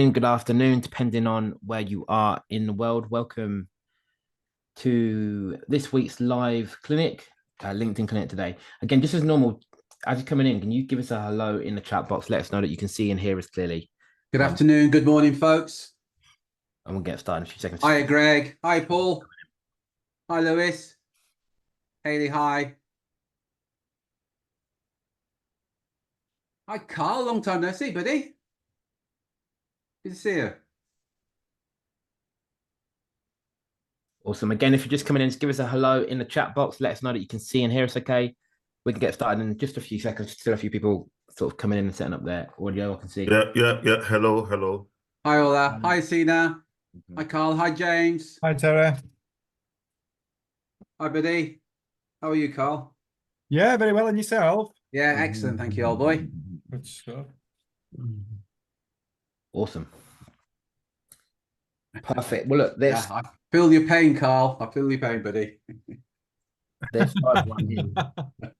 Good afternoon, depending on where you are in the world. Welcome to this week's live clinic, LinkedIn clinic today. Again, just as normal, as you're coming in, can you give us a hello in the chat box? Let us know that you can see and hear us clearly. Good afternoon, good morning, folks. And we'll get started in a few seconds. Hi, Greg. Hi, Paul. Hi, Lewis. Haley, hi. Hi, Carl. Long time no see, buddy. Good to see you. Awesome. Again, if you're just coming in, just give us a hello in the chat box. Let us know that you can see and hear us okay. We can get started in just a few seconds. Still a few people sort of coming in and setting up their audio. I can see. Yeah. Hello, hello. Hi, Ola. Hi, Sina. Hi, Carl. Hi, James. Hi, Tara. Hi, buddy. How are you, Carl? Yeah, very well. And yourself? Yeah, excellent. Thank you, old boy. Good stuff. Awesome. Perfect. Well, look, this. Yeah, I feel your pain, Carl. I feel your pain, buddy. They've started running.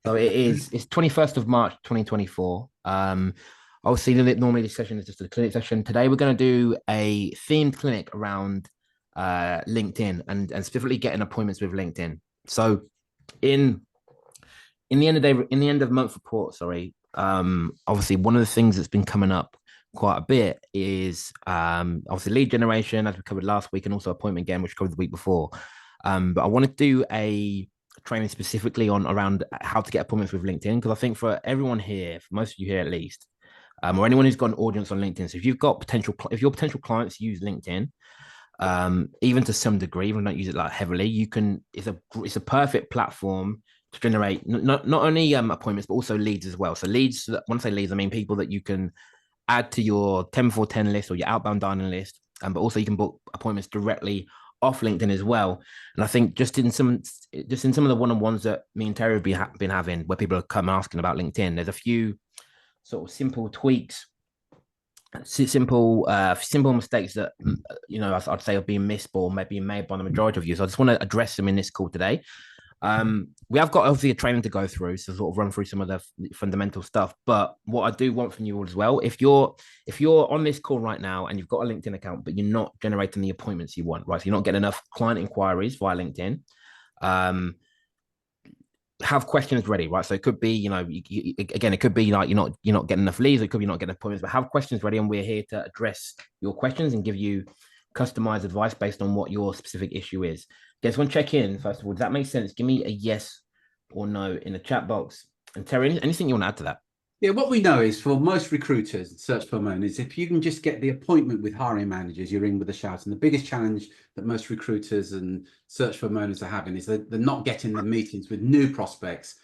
So it's 21st of March 2024. Obviously normally this session is just a clinic session. Today we're going to do a themed clinic around LinkedIn and specifically getting appointments with LinkedIn. So in the end of the day, in the end of month report, obviously one of the things that's been coming up quite a bit is obviously lead generation, as we covered last week, and also appointment game, which covered the week before. But I want to do a training specifically on around how to get appointments with LinkedIn, because I think for everyone here, for most of you here at least, or anyone who's got an audience on LinkedIn, so if if your potential clients use LinkedIn, even to some degree, even don't use it like heavily, you can. It's a perfect platform to generate not only appointments but also leads as well. So leads, when I say leads, I mean people that you can add to your 10 before 10 list or your outbound dining list, but also you can book appointments directly off LinkedIn as well. And I think just in some of the one-on-ones that me and Terry have been having, where people are coming asking about LinkedIn, there's a few sort of simple tweaks, simple mistakes that I'd say are being missed or maybe made by the majority of you. So I just want to address them in this call today. We have got obviously a training to go through, so sort of run through some of the fundamental stuff. But what I do want from you all as well, if you're on this call right now and you've got a LinkedIn account, but you're not generating the appointments you want, right? So you're not getting enough client inquiries via LinkedIn. Have questions ready, right? So it could be, again, it could be like you're not getting enough leads. It could be you're not getting appointments, but have questions ready, and we're here to address your questions and give you customized advice based on what your specific issue is. Guys, want to check in first of all? Does that make sense? Give me a yes or no in the chat box. And Terry, anything you want to add to that? Yeah, what we know is for most recruiters and search firm owners, if you can just get the appointment with hiring managers, you're in with a shout. And the biggest challenge that most recruiters and search firm owners are having is that they're not getting the meetings with new prospects.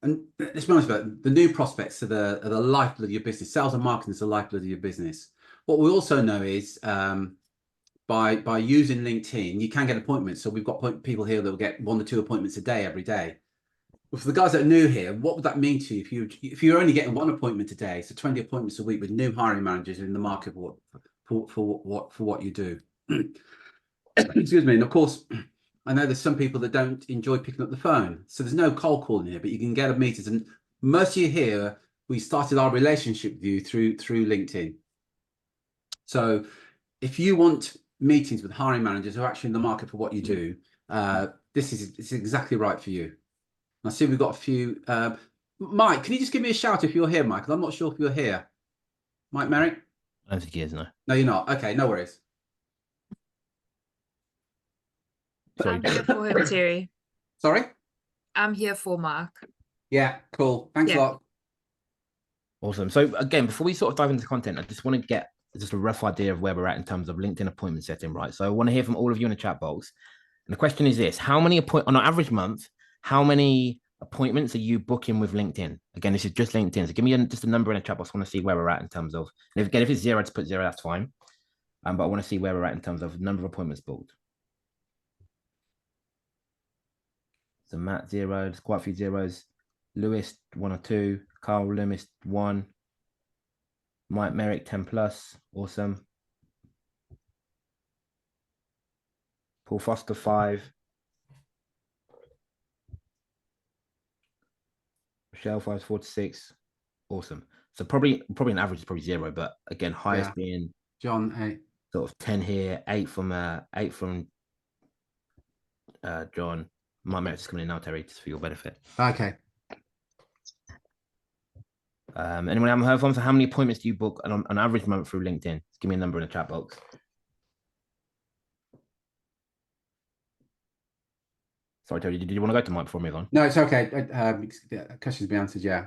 And let's be honest about it, the new prospects are the lifeblood of your business. Sales and marketing is the lifeblood of your business. What we also know is by using LinkedIn, you can get appointments. So we've got people here that will get 1 to 2 appointments a day every day. But for the guys that are new here, what would that mean to you if you're only getting 1 appointment a day, so 20 appointments a week with new hiring managers in the market for what you do? Excuse me. And of course, I know there's some people that don't enjoy picking up the phone, so there's no cold calling here, but you can get a meetings. And most of you here, we started our relationship with you through LinkedIn. So if you want meetings with hiring managers who are actually in the market for what you do, this is exactly right for you. I see we've got a few. Mike, can you just give me a shout if you're here, Mike? I'm not sure if you're here. Mike Merrick? I don't think he is, no. No, you're not. Okay, no worries. Sorry. I'm here for him, Terry. Sorry? I'm here for Mark. Yeah, cool. Thanks a lot. Awesome. So again, before we sort of dive into content, I just want to get just a rough idea of where we're at in terms of LinkedIn appointment setting, right? So I want to hear from all of you in the chat box. And the question is this: on an average month, how many appointments are you booking with LinkedIn? Again, this is just LinkedIn. So give me just a number in the chat box. I want to see where we're at in terms of, and if it's 0, just put 0, that's fine. But I want to see where we're at in terms of number of appointments booked. So Matt 0, there's quite a few zeros. Lewis 1 or 2, Carl Loomis 1, Mike Merrick 10 plus, awesome. Paul Foster 5, Michelle 5 4 to 6, awesome. So probably an average is probably 0, but again, highest being John, 8. Sort of 10 here, 8 from John. My merits coming in now, Terry, just for your benefit. Okay. Anyone haven't heard from? So how many appointments do you book on an average month through LinkedIn? Just give me a number in the chat box. Sorry, Terry, did you want to go to Mike before we move on? No, it's okay. Questions be answered, yeah.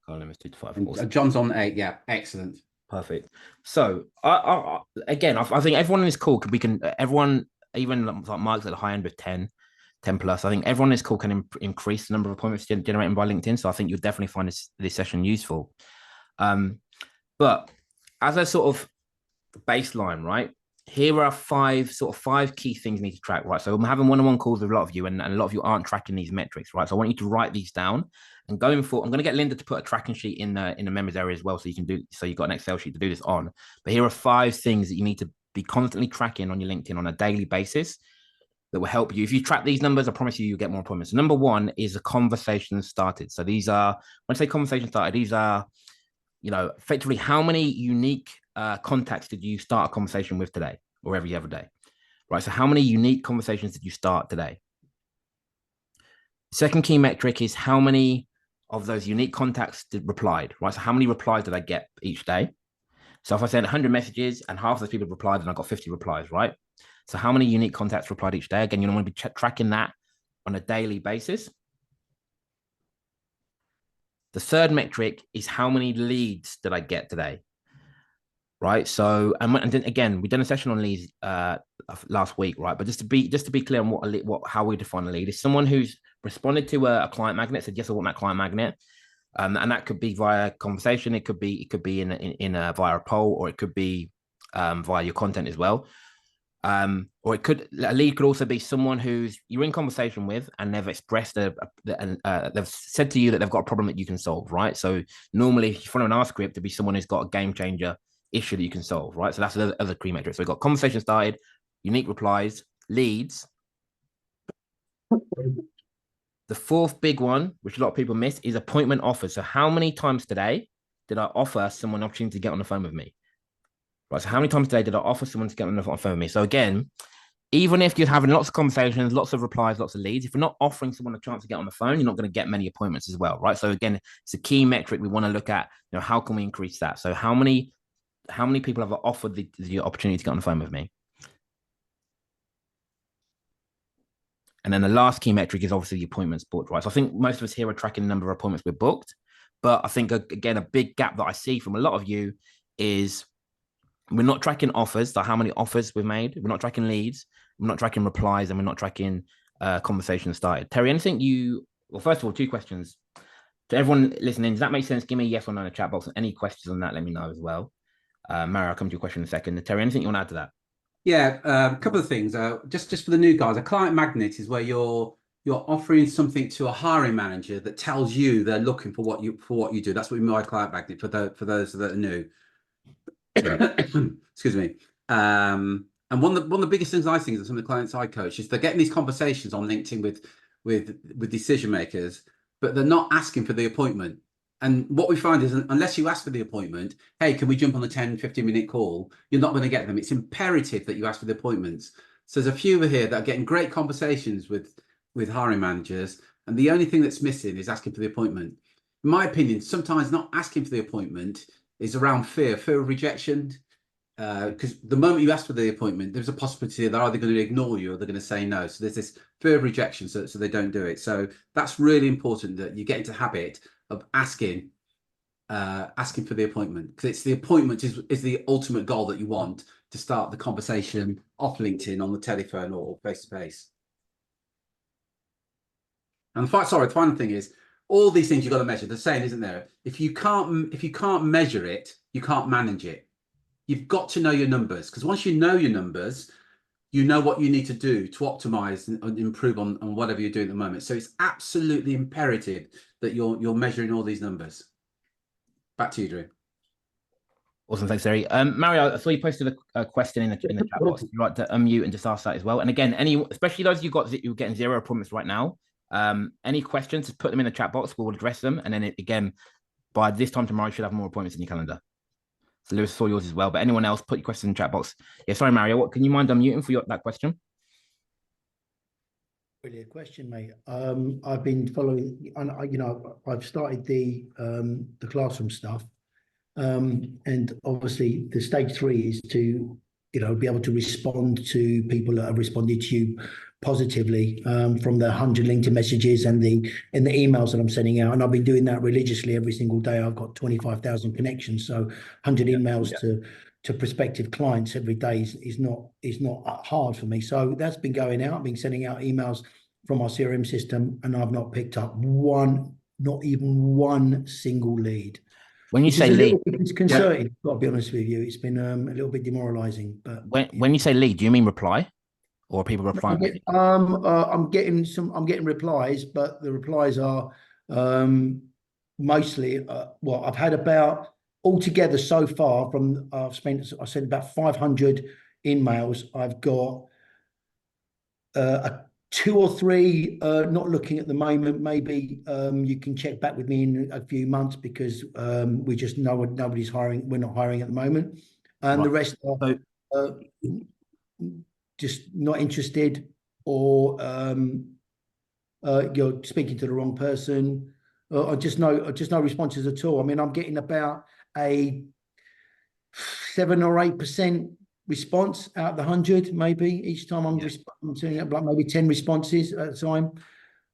Limits 2 to 5. And, John's on 8, yeah. Excellent. Perfect. So I think everyone in this call everyone, even like Mike's at the high end with 10 plus. I think everyone in this call can increase the number of appointments generated by LinkedIn. So I think you'll definitely find this session useful. But as a sort of baseline, right? Here are five key things you need to track, right? So I'm having one-on-one calls with a lot of you, and a lot of you aren't tracking these metrics, right? So I want you to write these down. And going forward, I'm going to get Linda to put a tracking sheet in the members area as well, so you've got an Excel sheet to do this on. But here are 5 things that you need to be constantly tracking on your LinkedIn on a daily basis that will help you. If you track these numbers, I promise you'll get more appointments. So number 1 is a conversation started. So these are, when I say conversation started, these are, effectively how many unique contacts did you start a conversation with today or every other day, right? So how many unique conversations did you start today? Second key metric is how many of those unique contacts replied, right? So how many replies did I get each day? So if I sent 100 messages and half of those people replied, then I got 50 replies, right? So how many unique contacts replied each day? Again, you don't want to be tracking that on a daily basis. The third metric is how many leads did I get today, right? So, and then again, we've done a session on leads last week, right? But just to be clear on how we define a lead is someone who's responded to a client magnet, said yes, I want that client magnet, and that could be via conversation, it could be via a poll, or it could be via your content as well. Or a lead could also be someone who's you're in conversation with and they've expressed they've said to you that they've got a problem that you can solve, right? So normally if you follow an R script, it'd be someone who's got a game changer issue that you can solve, right? So that's the other key metric. So we've got conversation started, unique replies, leads. The fourth big one, which a lot of people miss, is appointment offers. So how many times today did I offer someone an opportunity to get on the phone with me? Right. So how many times today did I offer someone to get on the phone with me? So again, even if you're having lots of conversations, lots of replies, lots of leads, if you're not offering someone a chance to get on the phone, you're not going to get many appointments as well, right? So again, it's a key metric we want to look at. How can we increase that? So how many people have offered the opportunity to get on the phone with me? And then the last key metric is obviously the appointments booked, right? So I think most of us here are tracking the number of appointments we've booked. But I think, again, a big gap that I see from a lot of you is we're not tracking offers, so how many offers we've made. We're not tracking leads. We're not tracking replies, and we're not tracking conversations started. Terry, well, first of all, 2 questions. To everyone listening, does that make sense? Give me a yes or no in the chat box. Any questions on that, let me know as well. Mary, I'll come to your question in a second. Terry, anything you want to add to that? Yeah, a couple of things. Just for the new guys, a client magnet is where you're offering something to a hiring manager that tells you they're looking for what you do. That's what we mean by client magnet for those that are new. Excuse me. And one of the biggest things I think that some of the clients I coach is they're getting these conversations on LinkedIn with decision makers, but they're not asking for the appointment. And what we find is unless you ask for the appointment, hey, can we jump on the 10-15 minute call? You're not going to get them. It's imperative that you ask for the appointments. So there's a few here that are getting great conversations with hiring managers, and the only thing that's missing is asking for the appointment. In my opinion, sometimes not asking for the appointment is around fear of rejection. Because the moment you ask for the appointment, there's a possibility they're either going to ignore you or they're going to say no. So there's this fear of rejection, so they don't do it. So that's really important that you get into habit of asking for the appointment, because it's the appointment is the ultimate goal that you want to start the conversation off LinkedIn, on the telephone, or face to face. And the final thing is all these things you've got to measure. The saying, isn't there? If you can't measure it, you can't manage it. You've got to know your numbers, because once you know your numbers, you know what you need to do to optimize and improve on whatever you're doing at the moment. So it's absolutely imperative that you're measuring all these numbers. Back to you, Drew. Awesome, thanks, Terry. Mario, I saw you posted a question in the chat box. You'd like to unmute and just ask that as well. And again, especially those you're getting 0 appointments right now. Any questions? Just put them in the chat box. We'll address them. And then again, by this time tomorrow, you should have more appointments in your calendar. So Lewis saw yours as well. But anyone else, put your question in the chat box. Yeah, sorry, Mario. What can you mind unmuting for that question? Brilliant question, mate. I've been following, and I've started the classroom stuff, and obviously the stage 3 is to be able to respond to people that have responded to you positively, from the 100 LinkedIn messages and the emails that I'm sending out, and I've been doing that religiously every single day. I've got 25,000 connections, so 100 emails to prospective clients every day is not hard for me. So that's been going out. I've been sending out emails from our CRM system, and I've not picked up not even one single lead. When you say lead, it's concerning. I've got to be honest with you. It's been a little bit demoralizing. But when you say lead, do you mean reply, or are people replying? I'm getting replies, but the replies are mostly I've had about altogether so far from I sent about 500 emails. I've got a 2 or 3 not looking at the moment. Maybe you can check back with me in a few months, because we just know nobody's hiring. We're not hiring at the moment, and the rest are just not interested, or you're speaking to the wrong person, or just no responses at all. I mean, I'm getting about a 7 or 8% response out of the 100, maybe each time I'm sending up like maybe 10 responses at a time,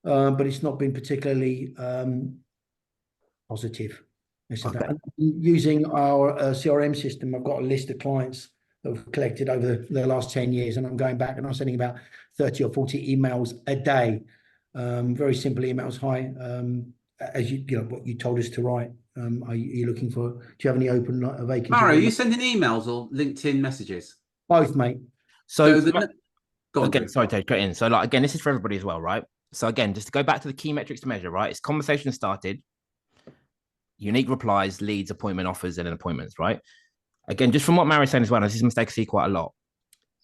but it's not been particularly positive. Okay. Using our CRM system, I've got a list of clients that I've collected over the last 10 years, and I'm going back and I'm sending about 30 or 40 emails a day, very simple emails. Hi, as what you told us to write. Are you looking for? Do you have any open vacancies? Mario, are you sending emails or LinkedIn messages? Both, mate. So again, sorry to cut in. So again, this is for everybody as well, right? So again, just to go back to the key metrics to measure, right? It's conversation started, unique replies, leads, appointment offers, and then appointments, right? Again, just from what Mario's saying as well, and this is a mistake I see quite a lot.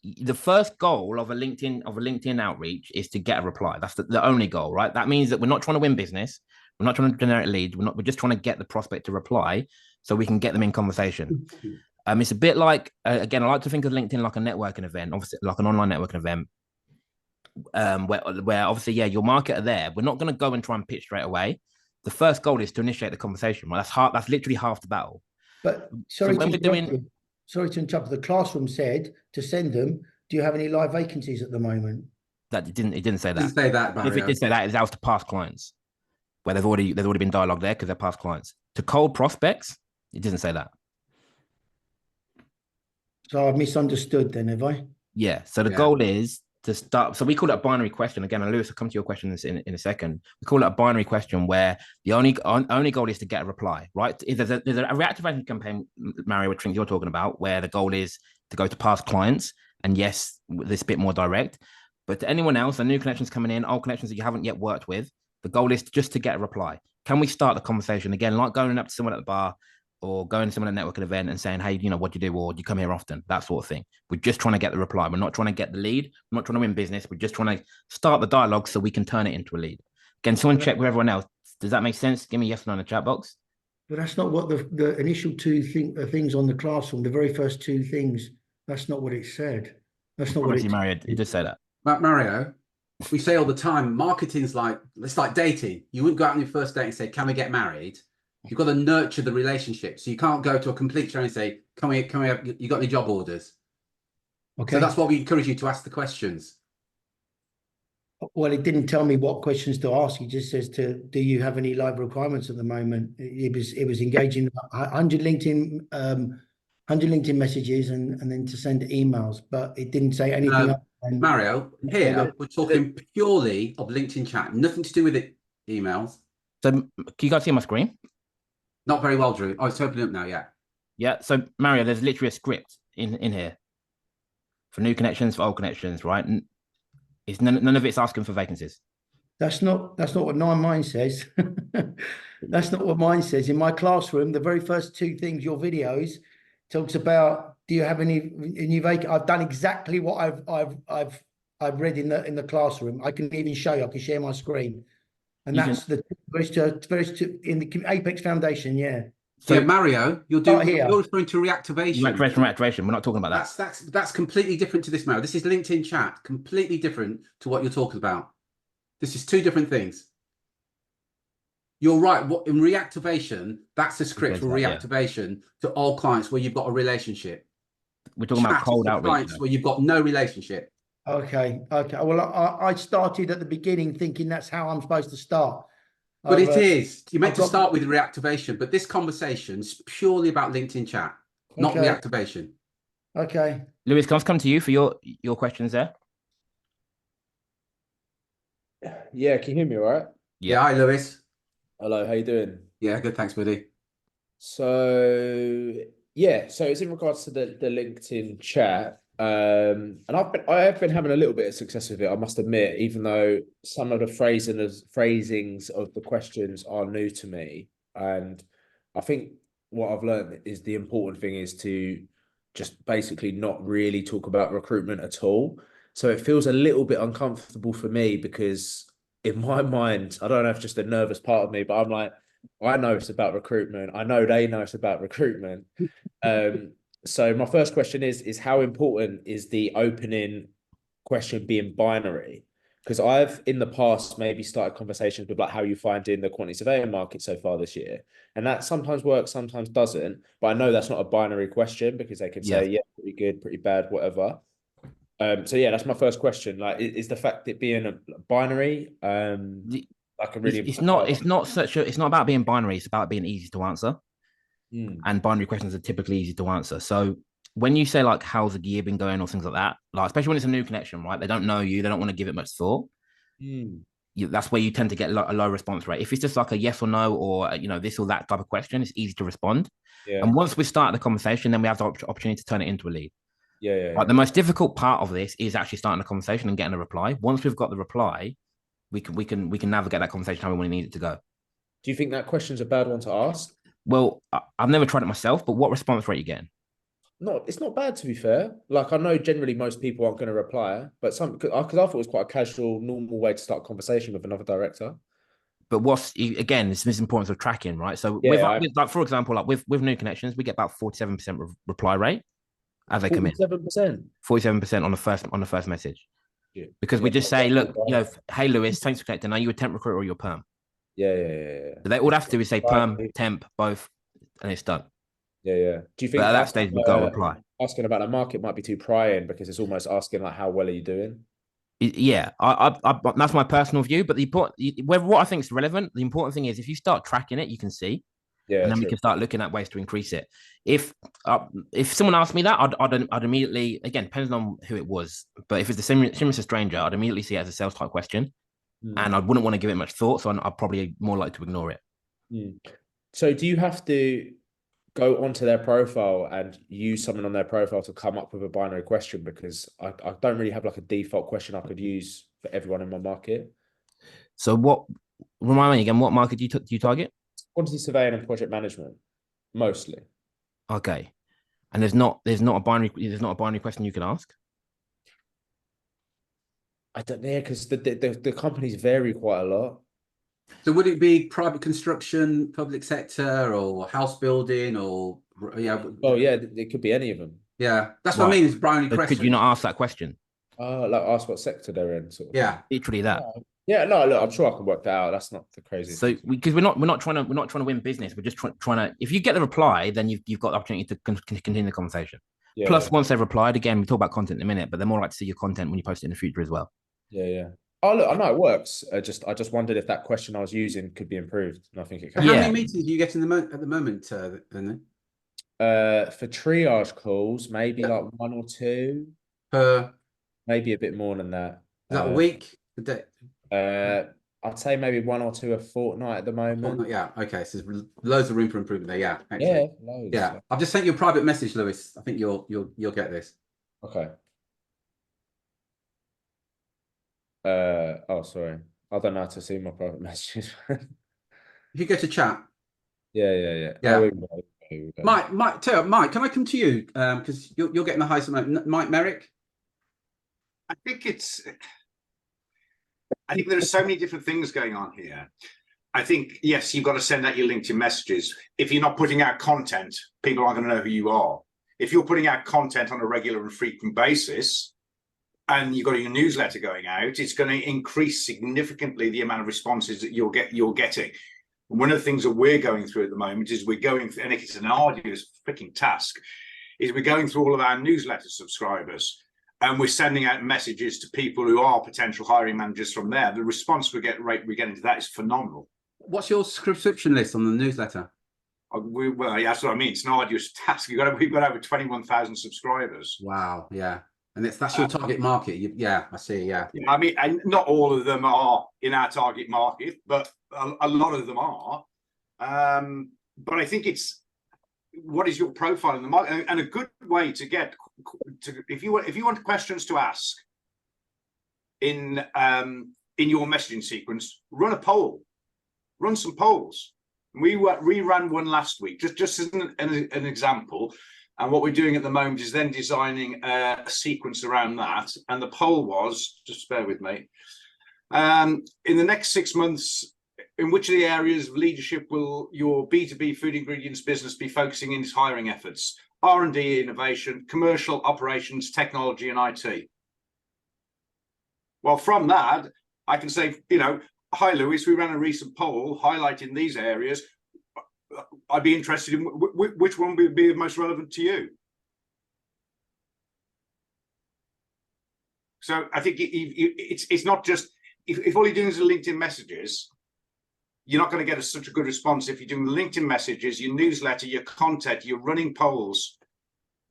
The first goal of a LinkedIn outreach is to get a reply. That's the only goal, right? That means that we're not trying to win business. We're not trying to generate leads. We're just trying to get the prospect to reply so we can get them in conversation. It's a bit like, again, I like to think of LinkedIn like a networking event, obviously like an online networking event, where obviously, your marketer there. We're not going to go and try and pitch straight away. The first goal is to initiate the conversation. Right? That's literally half the battle. But sorry to interrupt. The classroom said to send them. Do you have any live vacancies at the moment? That it didn't say that. Didn't say that, Mario. If it did say that, that was to past clients, where there's already been dialogue there because they're past clients. To cold prospects, it doesn't say that. So I've misunderstood then, have I? Yeah. So the goal is to start. So we call it a binary question. Again, and Lewis, will come to your question in a second. We call it a binary question where the only goal is to get a reply, right? There's a reactivation campaign, Mario, which you're talking about, where the goal is to go to past clients. And yes, this bit more direct. But to anyone else, the new connections coming in, old connections that you haven't yet worked with, the goal is just to get a reply. Can we start the conversation again, like going up to someone at the bar or going to someone at a networking event and saying, hey, what do you do? Or do you come here often? That sort of thing. We're just trying to get the reply. We're not trying to get the lead. We're not trying to win business. We're just trying to start the dialogue so we can turn it into a lead. Again, someone check with everyone else. Does that make sense? Give me a yes or no in the chat box. But that's not what the initial things on the classroom, the very first 2 things, that's not what it said. That's not what it Mario, you just say that. Mario, we say all the time, marketing's it's like dating. You wouldn't go out on your first date and say, can we get married? You've got to nurture the relationship. So you can't go to a complete stranger and say, can we have, you got any job orders? Okay. So that's why we encourage you to ask the questions. Well, it didn't tell me what questions to ask. It just says do you have any live requirements at the moment? It was engaging 100 LinkedIn messages and then to send emails, but it didn't say anything else. Mario, here we're talking purely of LinkedIn chat, nothing to do with it, emails. So can you guys see my screen? Not very well, Drew. Oh, it's opening up now, yeah. Yeah, so Mario, there's literally a script in here for new connections, for old connections, right? And it's none of it's asking for vacancies. That's not what mine says. That's not what mine says. In my classroom, the very first 2 things, your videos talks about, do you have any new vacancies? I've done exactly what I've read in the classroom. I can even show you. I can share my screen. And that's the first in the Apex Foundation, yeah. So yeah, Mario, you're Start here. referring to reactivation. reactivation. We're not talking about that. That's completely different to this, Mario. This is LinkedIn chat, completely different to what you're talking about. This is two different things. You're right. What in reactivation? That's the script for reactivation to all clients where you've got a relationship. We're talking about Chat is cold for outreach. clients where you've got no relationship. Okay. Well, I started at the beginning thinking that's how I'm supposed to start. But it is. You're meant I've to got- start with reactivation, but this conversation's purely about LinkedIn chat, not Okay. reactivation. Okay. Lewis, can I come to you for your questions there? Yeah, can you hear me all right? Yeah. Hi, Lewis. Hello, how you doing? Yeah, good. Thanks, buddy. So yeah, so it's in regards to the LinkedIn chat. And I have been having a little bit of success with it, I must admit, even though some of the phrasings of the questions are new to me. And I think what I've learned is the important thing is to just basically not really talk about recruitment at all. So it feels a little bit uncomfortable for me because in my mind, I don't know if it's just a nervous part of me, but I'm like, I know it's about recruitment. I know they know it's about recruitment. So my first question is how important is the opening question being binary? Because I've in the past maybe started conversations with like how you finding the quantity surveying market so far this year. And that sometimes works, sometimes doesn't. But I know that's not a binary question because they can say, yeah, pretty good, pretty bad, whatever. So yeah, that's my first question. Like, is the fact that being a binary, like a really it's not about being binary, it's about being easy to answer. And binary questions are typically easy to answer. So when you say like how's the year been going or things like that, like especially when it's a new connection, right? They don't know you, they don't want to give it much thought. That's where you tend to get a low response rate. If it's just like a yes or no or this or that type of question, it's easy to respond. And once we start the conversation, then we have the opportunity to turn it into a lead. Like the most difficult part of this is actually starting a conversation and getting a reply. Once we've got the reply, we can navigate that conversation how we need it to go. Do you think that question's a bad one to ask? Well, I've never tried it myself, but what response rate are you getting? No, it's not bad to be fair. Like I know generally most people aren't going to reply, but some because I thought it was quite a casual, normal way to start a conversation with another director. But again, it's the importance of tracking, right? So Yeah, with like for example, like with new connections, we get about 47% reply rate as they come in. 47%. 47% on the first message. Yeah. Because we just say, look, hey Lewis, thanks for connecting. Are you a temp recruiter or you're perm? Yeah. So they all have to do is say perm, temp, both, and it's done. Yeah. Do you think But at that stage we've got to reply? Asking about the market might be too prying because it's almost asking like how well are you doing? Yeah, I that's my personal view. But what I think is relevant, the important thing is if you start tracking it, you can see, and then we can start looking at ways to increase it. If someone asked me that, I'd immediately, again, depends on who it was, but if it's a similar stranger, I'd immediately see it as a sales type question, and I wouldn't want to give it much thought, so I'd probably more like to ignore it. So do you have to go onto their profile and use something on their profile to come up with a binary question? Because I don't really have like a default question I could use for everyone in my market. So remind me again, what market do you target? Quantity surveying and project management, mostly. Okay. And there's not a binary question you can ask? I don't know, because the companies vary quite a lot. So would it be private construction, public sector, or house building, or Oh yeah, it could be any of them. Yeah, that's what I mean. Is binary so question. Could you not ask that question? Like ask what sector they're in, sort of. Yeah, literally that. Yeah, no, look, I'm sure I can work that out. That's not the craziest. So because we're not trying to win business. We're just trying to. If you get the reply, then you've got the opportunity to continue the conversation. Yeah, Plus, once they've replied, again, we talk about content in a minute, but they're more likely to see your content when you post it in the future as well. Yeah. Oh look, I know it works. I just wondered if that question I was using could be improved, and I think it can. How many meetings do you get at the moment? Then for triage calls, maybe like 1 or 2 per, maybe a bit more than that. Is that a week? A day? I'd say maybe 1 or 2 a fortnight at the moment. Yeah. Okay. So there's loads of room for improvement there. Yeah. Excellent. Yeah. Loads. Yeah. I've just sent you a private message, Lewis. I think you'll get this. Okay. Oh, sorry. I don't know how to see my private messages. If you go to chat. Yeah. Yeah. Mike, Mike, can I come to you? Because you're getting the highest amount. Mike Merrick. I think there are so many different things going on here. I think, yes, you've got to send out your LinkedIn messages. If you're not putting out content, people aren't going to know who you are. If you're putting out content on a regular and frequent basis, and you've got your newsletter going out, it's going to increase significantly the amount of responses that you're getting. One of the things that we're going through at the moment is we're going, and it's an arduous freaking task, is we're going through all of our newsletter subscribers and we're sending out messages to people who are potential hiring managers from there. The response we're getting to that is phenomenal. What's your subscription list on the newsletter? Well, yeah, that's what I mean. It's an arduous task. We've got over 21,000 subscribers. Wow, yeah. And that's your target market. Yeah, I see. Yeah. I mean, and not all of them are in our target market, but a lot of them are. But I think it's, what is your profile in the market? And a good way to get to, if you want questions to ask in your messaging sequence, run a poll, run some polls. We ran one last week, just as an example. And what we're doing at the moment is then designing a sequence around that. And the poll was, just bear with me, in the next 6 months, in which of the areas of leadership will your B2B food ingredients business be focusing in its hiring efforts? R&D, innovation, commercial, operations, technology, and IT. Well, from that, I can say, hi, Lewis, we ran a recent poll highlighting these areas. I'd be interested in which one would be most relevant to you. So I think it's not just, if all you're doing is LinkedIn messages, you're not going to get such a good response. If you're doing LinkedIn messages, your newsletter, your content, you're running polls,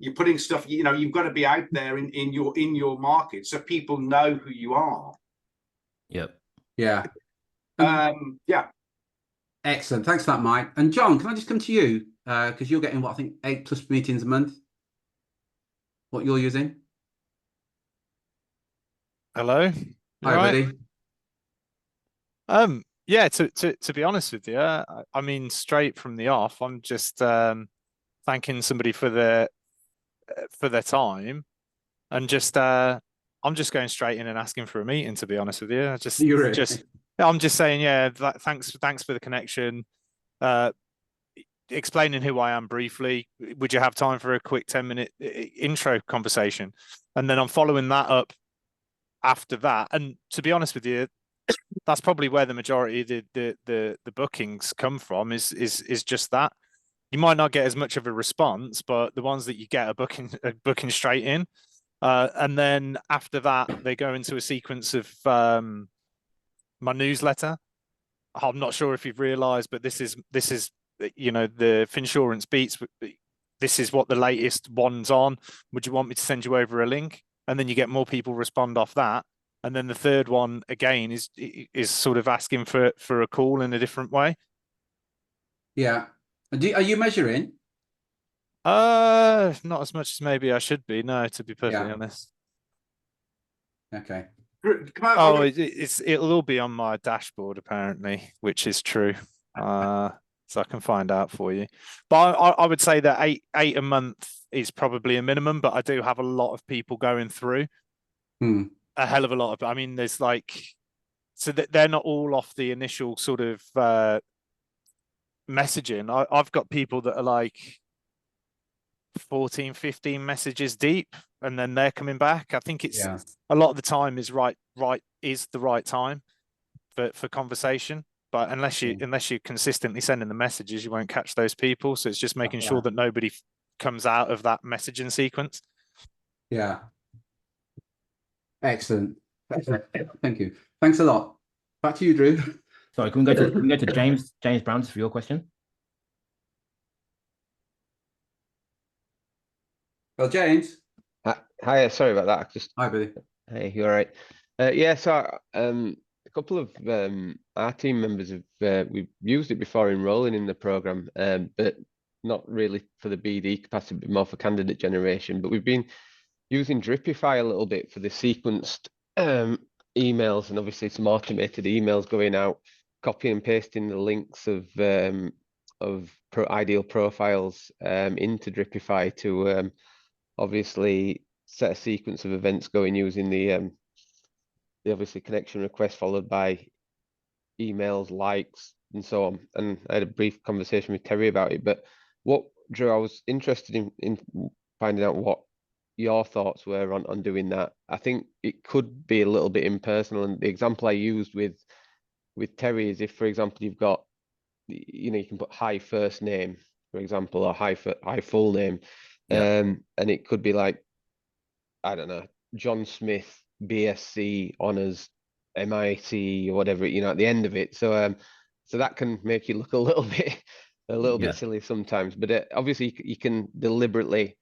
you're putting stuff, you've got to be out there in your market so people know who you are. Yep. Yeah. Yeah. Excellent. Thanks for that, Mike. And John, can I just come to you? Because you're getting, what, I think 8+ meetings a month. What you're using? Hello. Hi, Right. buddy. Yeah, to be honest with you, I mean, straight from the off, I'm just thanking somebody for their time, and just I'm just going straight in and asking for a meeting, to be honest with you. I'm just saying, yeah, thanks for the connection. Explaining who I am briefly. Would you have time for a quick 10-minute intro conversation? And then I'm following that up after that. And to be honest with you, that's probably where the majority of the bookings come from, is just that. You might not get as much of a response, but the ones that you get are booking straight in. And then after that, they go into a sequence of my newsletter. I'm not sure if you've realized, but this is the Finsurance Beats. This is what the latest one's on. Would you want me to send you over a link? And then you get more people respond off that. And then the third one again is sort of asking for a call in a different way. Yeah. Are you measuring? Not as much as maybe I should be. No, to be perfectly honest. Okay. Oh, it'll all be on my dashboard apparently, which is true. So I can find out for you. But I would say that eight a month is probably a minimum. But I do have a lot of people going through. A hell of a lot of. I mean, there's so that they're not all off the initial sort of messaging. I've got people that are like 14, 15 messages deep, and then they're coming back. I think it's a lot of the time is is the right time for conversation. But unless you're consistently sending the messages, you won't catch those people. So it's just making sure that nobody comes out of that messaging sequence. Yeah. Excellent. Thank you. Thanks a lot. Back to you, Drew. Sorry, can we go to James Brown for your question? Well, James. Hi, sorry about that. Hi, buddy. Hey, you all right? Yeah, so a couple of our team members have we've used it before enrolling in the program, but not really for the BD capacity, but more for candidate generation. But we've been using Dripify a little bit for the sequenced emails, and obviously some automated emails going out, copying and pasting the links of ideal profiles into Dripify to obviously set a sequence of events going using the obviously connection request followed by emails, likes, and so on. And I had a brief conversation with Terry about it. But what, Drew, I was interested in finding out what your thoughts were on doing that. I think it could be a little bit impersonal. And the example I used with Terry is if, for example, you've got, you can put high first name, for example, or high full name. And it could be like, I don't know, John Smith, BSc Honours, MIT, or whatever, at the end of it. So so that can make you look a little bit silly sometimes. But obviously you can deliberately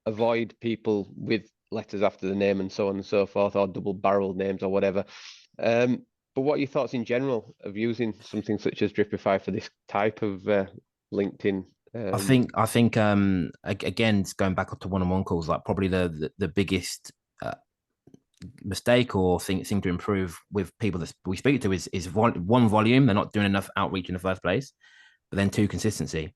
avoid people with letters after the name and so on and so forth, or double-barreled names or whatever. But what are your thoughts in general of using something such as Dripify for this type of LinkedIn? I think again, it's going back up to one-on-one calls, like probably the biggest mistake or thing to improve with people that we speak to is one, volume. They're not doing enough outreach in the first place, but then two, consistency.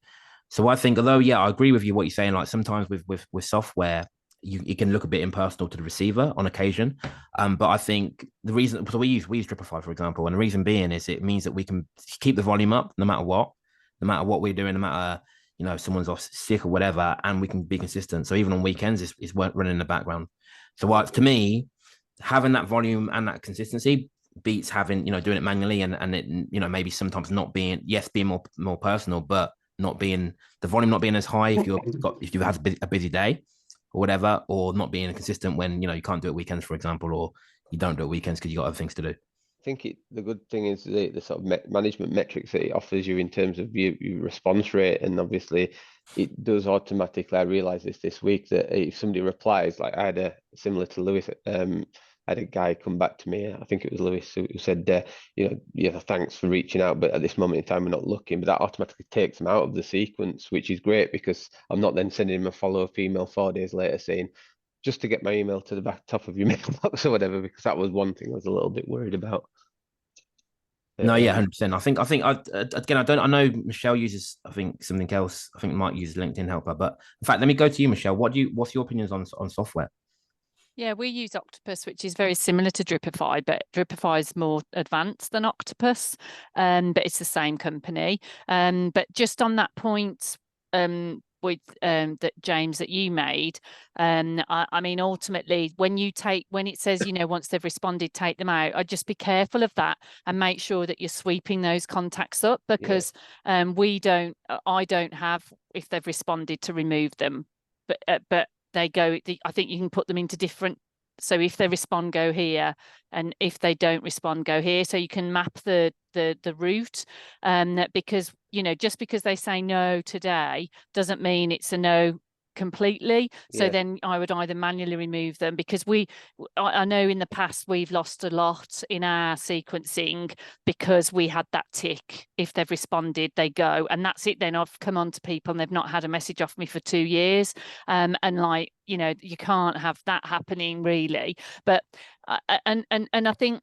So I think, although I agree with you what you're saying, like sometimes with software, it can look a bit impersonal to the receiver on occasion. But I think the reason, so we use Dripify, for example, and the reason being is it means that we can keep the volume up no matter what we're doing, no matter if someone's off sick or whatever, and we can be consistent. So even on weekends, it's running in the background. So to me, having that volume and that consistency beats having doing it manually and it maybe sometimes not being being more personal, but not being the volume not being as high if you've had a busy day or whatever, or not being consistent when you can't do it weekends, for example, or you don't do it weekends because you got other things to do. I think the good thing is the sort of management metrics that it offers you in terms of your response rate, and obviously it does automatically. I realized this week that if somebody replies, like I had a similar to Lewis, I had a guy come back to me, I think it was Lewis, who said, thanks for reaching out, but at this moment in time, we're not looking. But that automatically takes them out of the sequence, which is great because I'm not then sending him a follow-up email 4 days later saying, just to get my email to the top of your mailbox or whatever, because that was one thing I was a little bit worried about. No, 100%. I know Michelle uses, I think, something else. I think Mike uses LinkedIn Helper, but in fact, let me go to you, Michelle. What's your opinions on software? Yeah, we use Octopus, which is very similar to Dripify, but Dripify is more advanced than Octopus, but it's the same company. But just on that point, with that James that you made, I mean, ultimately, when it says once they've responded, take them out, I'd just be careful of that and make sure that you're sweeping those contacts up, because I don't have, if they've responded, to remove them, but they go, I think you can put them into different, so if they respond, go here, and if they don't respond, go here, so you can map the route, because just because they say no today doesn't mean it's a no completely. So then I would either manually remove them, because I know in the past we've lost a lot in our sequencing because we had that tick. If they've responded, they go, and that's it. Then I've come on to people and they've not had a message off me for 2 years, and you can't have that happening, really. But and I think,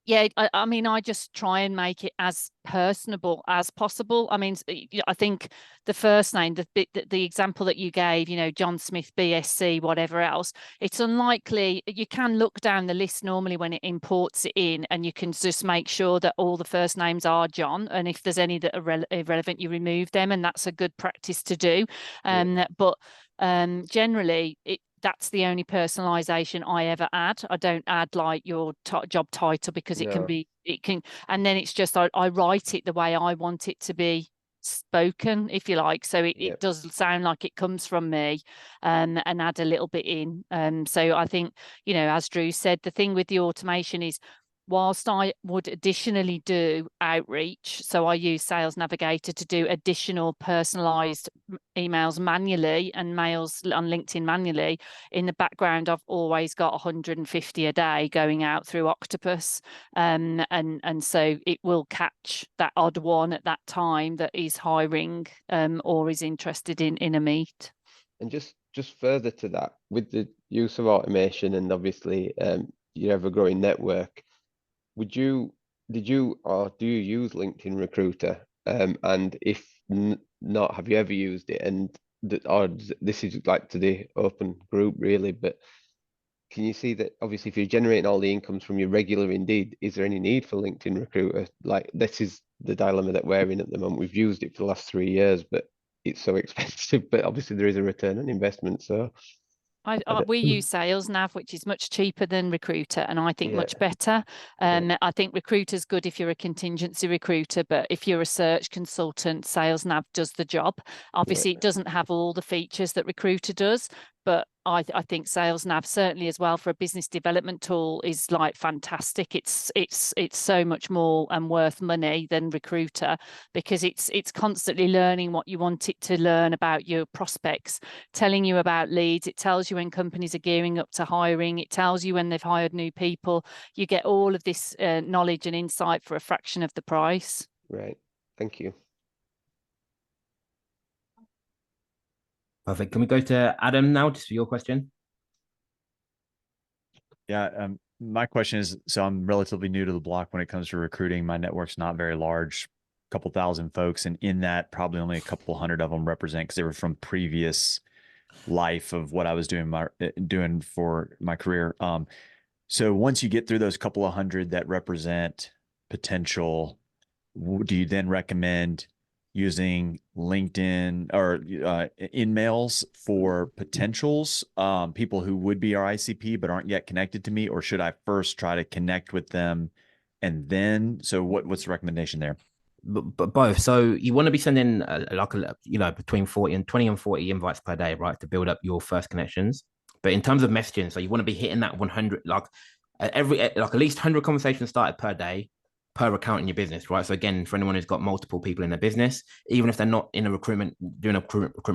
I mean, I just try and make it as personable as possible. I mean, I think the first name, the example that you gave, John Smith, BSc, whatever else, it's unlikely. You can look down the list normally when it imports it in, and you can just make sure that all the first names are John. And if there's any that are irrelevant, you remove them, and that's a good practice to do. But generally, that's the only personalization I ever add. I don't add like your job title, because it can, and then it's just, I write it the way I want it to be spoken, if you like. So it does sound like it comes from me, and add a little bit in. So I think, as Drew said, the thing with the automation is, whilst I would additionally do outreach, so I use Sales Navigator to do additional personalized emails manually and mails on LinkedIn manually, in the background I've always got 150 a day going out through Octopus, and so it will catch that odd one at that time that is hiring, or is interested in a meet. And just further to that, with the use of automation and obviously your ever-growing network, did you or do you use LinkedIn Recruiter? And if not, have you ever used it? And this is like to the open group, really, but can you see that obviously if you're generating all the incomes from your regular Indeed, is there any need for LinkedIn Recruiter? Like, this is the dilemma that we're in at the moment. We've used it for the last 3 years, but it's so expensive. But obviously there is a return on investment. So we use Sales Nav, which is much cheaper than Recruiter, and I think Yeah. much better. I think Recruiter's good if you're a contingency recruiter, but if you're a search consultant, Sales Nav does the job. Obviously, it doesn't have all the features that Recruiter does, but I think Sales Nav certainly as well for a business development tool is like fantastic. It's so much more and worth money than Recruiter because it's constantly learning what you want it to learn about your prospects, telling you about leads. It tells you when companies are gearing up to hiring. It tells you when they've hired new people. You get all of this knowledge and insight for a fraction of the price. Right. Thank you. Perfect. Can we go to Adam now, just for your question? Yeah, my question is, so I'm relatively new to the block when it comes to recruiting. My network's not very large, a couple thousand folks, and in that, probably only a couple hundred of them represent because they were from previous life of what I was doing for my career. So once you get through those couple of hundred that represent potential, do you then recommend using LinkedIn or InMails for potentials, people who would be our ICP but aren't yet connected to me, or should I first try to connect with them and then? So what's the recommendation there? But both. So you want to be sending between 20 and 40 invites per day, right, to build up your first connections. But in terms of messaging, so you want to be hitting that 100, at least 100 conversations started per day per account in your business, right? So again, for anyone who's got multiple people in their business, even if they're not in a recruitment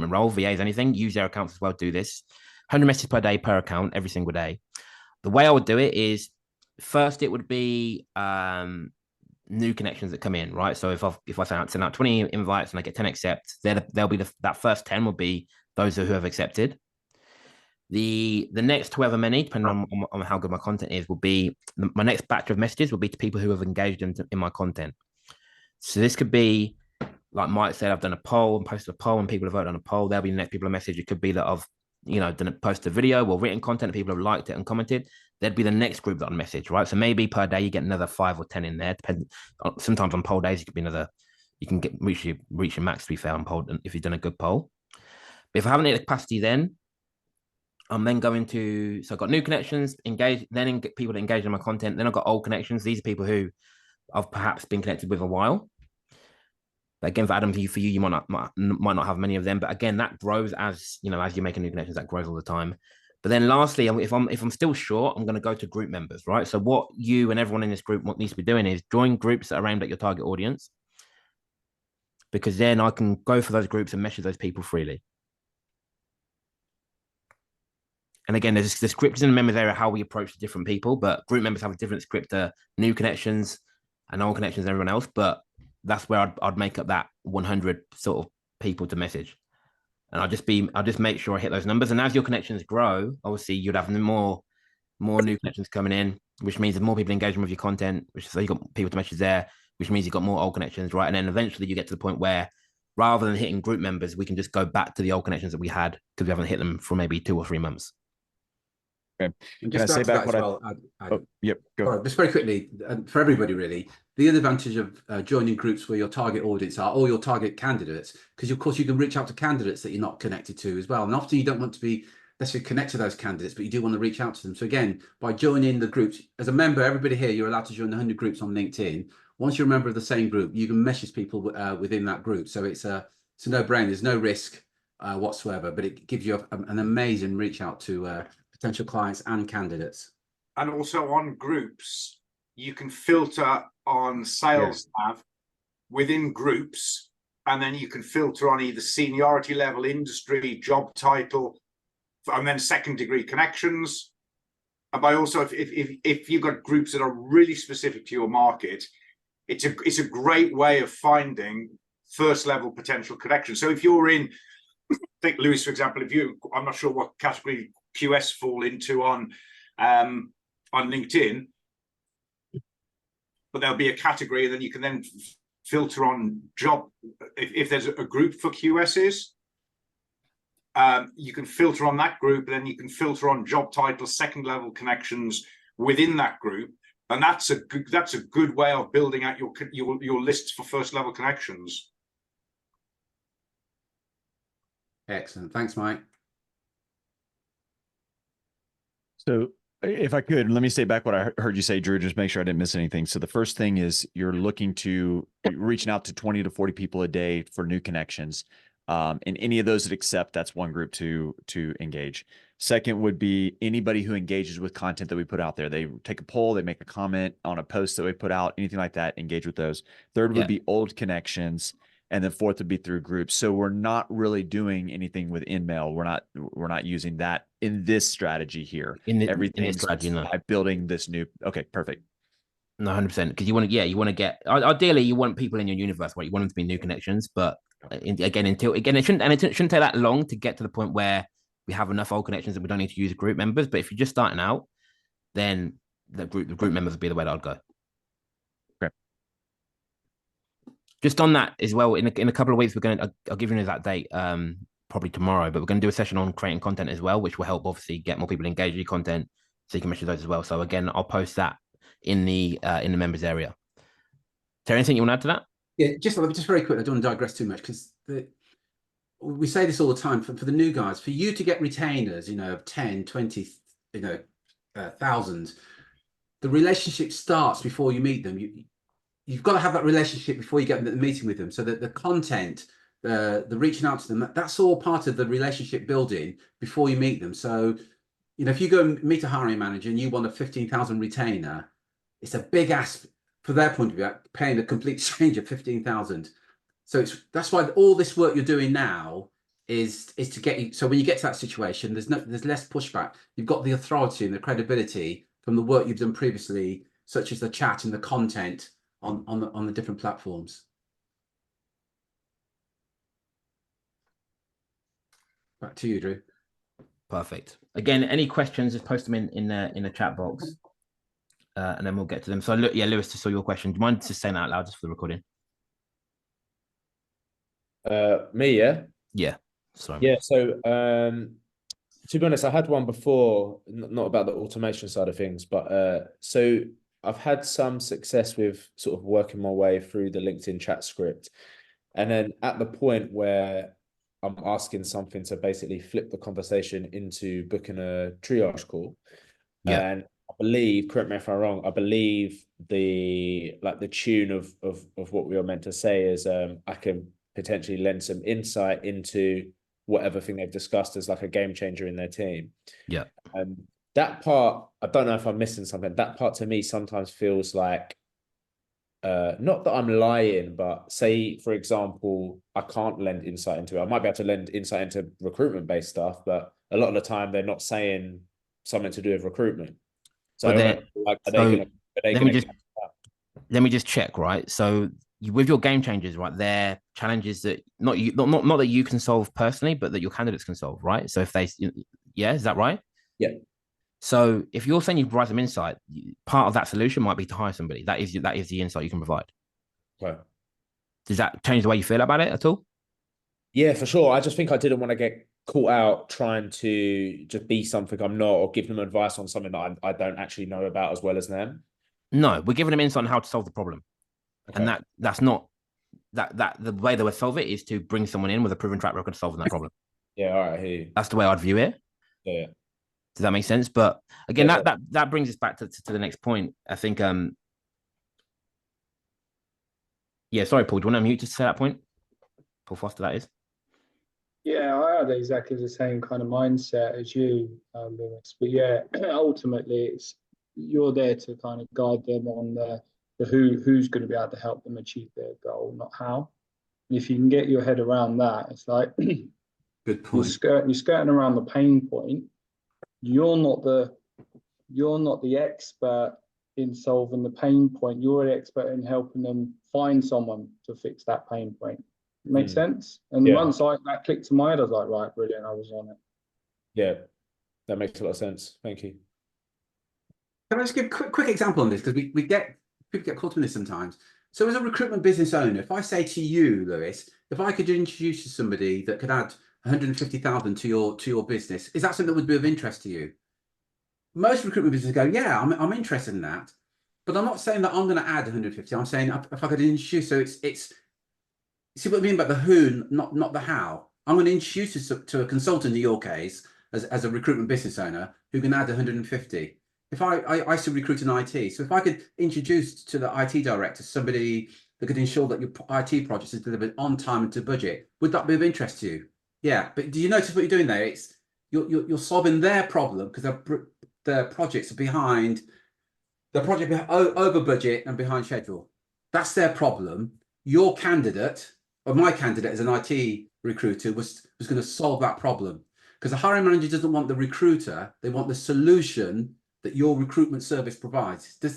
role, VAs, anything, use their accounts as well. Do this 100 messages per day per account every single day. The way I would do it is first it would be new connections that come in, right? So if I send out 20 invites and I get 10 accepts, they'll be that first 10 will be those who have accepted. The next however many, depending on how good my content is, will be my next batch of messages will be to people who have engaged in my content. So this could be, like Mike said, I've done a poll and posted a poll and people have voted on a poll. There'll be the next people I message. It could be that I've posted a video or written content and people have liked it and commented. There'd be the next group that I'd message, right? So maybe per day you get another 5 or 10 in there. Depends. Sometimes on poll days, it could be another. You can reach your max, to be fair, on poll if you've done a good poll. But if I haven't hit the capacity, then I'm then going to, so I've got new connections, then people that engage in my content. Then I've got old connections. These are people who I've perhaps been connected with a while. But again, for Adam, for you, you might not have many of them. But again, that grows as you're making new connections. That grows all the time. But then lastly, if I'm still short, I'm going to go to group members, right? So what you and everyone in this group needs to be doing is join groups that are aimed at your target audience, because then I can go for those groups and message those people freely. And again, there's the script in the members area how we approach the different people, but group members have a different script to new connections and old connections and everyone else. But that's where I'd make up that 100 sort of people to message. And I'll just make sure I hit those numbers. And as your connections grow, obviously you'd have more new connections coming in, which means there's more people engaging with your content, so you've got people to message there, which means you've got more old connections, right? And then eventually you get to the point where rather than hitting group members, we can just go back to the old connections that we had because we haven't hit them for maybe 2 or 3 months. Okay. And just Can I say back what yep, go. Right, just very quickly, for everybody really, the other advantage of joining groups where your target audience are, or your target candidates, because of course you can reach out to candidates that you're not connected to as well. And often you don't want to be necessarily connect to those candidates, but you do want to reach out to them. So again, by joining the groups, as a member, everybody here, you're allowed to join the 100 groups on LinkedIn. Once you're a member of the same group, you can message people within that group. So it's a no-brainer. There's no risk whatsoever, but it gives you an amazing reach out to potential clients and candidates. And also on groups, you can filter on sales nav within groups, and then you can filter on either seniority level, industry, job title, and then second degree connections. And by also, if you've got groups that are really specific to your market, it's a great way of finding first level potential connections. So if you're in, take Lewis, for example, I'm not sure what category QS fall into on LinkedIn, but there'll be a category, and then you can then filter on job. If there's a group for QSs, you can filter on that group, and then you can filter on job title, second level connections within that group. and that's a good way of building out your lists for first level connections. Excellent. Thanks, Mike. So if I could, let me say back what I heard you say, Drew, just make sure I didn't miss anything. So the first thing is you're reaching out to 20 to 40 people a day for new connections. And any of those that accept, that's one group to engage. Second would be anybody who engages with content that we put out there. They take a poll, they make a comment on a post that we put out, anything like that, engage with those. Third would be old connections. And then fourth would be through groups. So we're not really doing anything with InMail. We're not using that in this strategy here. Everything's by building this new. Okay, perfect. No, 100%. Because you want to get, ideally you want people in your universe, right? You want them to be new connections, but it shouldn't take that long to get to the point where we have enough old connections that we don't need to use group members. But if you're just starting out, then the group members would be the way that I'd go. Okay. Just on that as well, in a couple of weeks, I'll give you that date, probably tomorrow, but we're going to do a session on creating content as well, which will help obviously get more people engaged with your content, so you can measure those as well. So again, I'll post that in the members area. Is there anything you want to add to that? Yeah, just very quick. I don't want to digress too much because we say this all the time for the new guys. For you to get retainers, 10, 20, thousands, the relationship starts before you meet them. You've got to have that relationship before you get the meeting with them, so that the content, the reaching out to them, that's all part of the relationship building before you meet them. So, if you go and meet a hiring manager and you want a 15,000 retainer, it's a big ask for their point of view, paying a complete stranger 15,000. So that's why all this work you're doing now is to get you. So when you get to that situation, there's less pushback. You've got the authority and the credibility from the work you've done previously, such as the chat and the content on the different platforms. Back to you, Drew. Perfect. Again, any questions, just post them in the chat box, and then we'll get to them. So Lewis, just saw your question. Do you mind just saying that out loud just for the recording? Me, yeah? Yeah. Sorry. Yeah, so to be honest, I had one before, not about the automation side of things, but so I've had some success with sort of working my way through the LinkedIn chat script. And then at the point where I'm asking something to basically flip the conversation into booking a triage call. Yeah. And I believe, correct me if I'm wrong, I believe the tune of what we were meant to say is I can potentially lend some insight into whatever thing they've discussed as like a game changer in their team. Yeah. That part, I don't know if I'm missing something. That part to me sometimes feels like, not that I'm lying, but say, for example, I can't lend insight into it. I might be able to lend insight into recruitment-based stuff, but a lot of the time they're not saying something to do with recruitment. So, let me just check, right? So with your game changers, right, they're challenges that not that you can solve personally, but that your candidates can solve, right? So if they, is that right? Yeah. So if you're saying you provide some insight, part of that solution might be to hire somebody. That is the insight you can provide. Right. Does that change the way you feel about it at all? Yeah, for sure. I just think I didn't want to get caught out trying to just be something I'm not, or give them advice on something that I don't actually know about as well as them. No, we're giving them insight on how to solve the problem. Okay. And that's not that the way they would solve it is to bring someone in with a proven track record of solving that problem. Yeah, all right, I hear you. That's the way I'd view it. Yeah. Does that make sense? But again, that brings us back to the next point. I think sorry, Paul, do you want to unmute to say that point? Paul Foster, that is. Yeah, I had exactly the same kind of mindset as you, Lewis. But yeah, ultimately you're there to kind of guide them on the who's going to be able to help them achieve their goal, not how. And if you can get your head around that, it's like good point. You're skirting around the pain point. You're not the expert in solving the pain point. You're the expert in helping them find someone to fix that pain point. Makes sense? And once that clicked in my head, I was like, right, brilliant, I was on it. Yeah, that makes a lot of sense. Thank you. Can I just give a quick example on this? Because people get caught in this sometimes. So as a recruitment business owner, if I say to you, Lewis, if I could introduce you to somebody that could add 150,000 to your business, is that something that would be of interest to you? Most recruitment businesses go, yeah, I'm interested in that. But I'm not saying that I'm going to add 150. I'm saying if I could introduce, so it's see what I mean about the who, not the how. I'm going to introduce you to a consultant in your case as a recruitment business owner who can add 150. If I still recruit in IT, so if I could introduce to the IT director somebody that could ensure that your IT project is delivered on time and to budget, would that be of interest to you? Yeah, but do you notice what you're doing there? It's you're solving their problem because their projects are behind. The project over budget and behind schedule. That's their problem. Your candidate, or my candidate as an IT recruiter, was going to solve that problem. Because the hiring manager doesn't want the recruiter, they want the solution that your recruitment service provides. And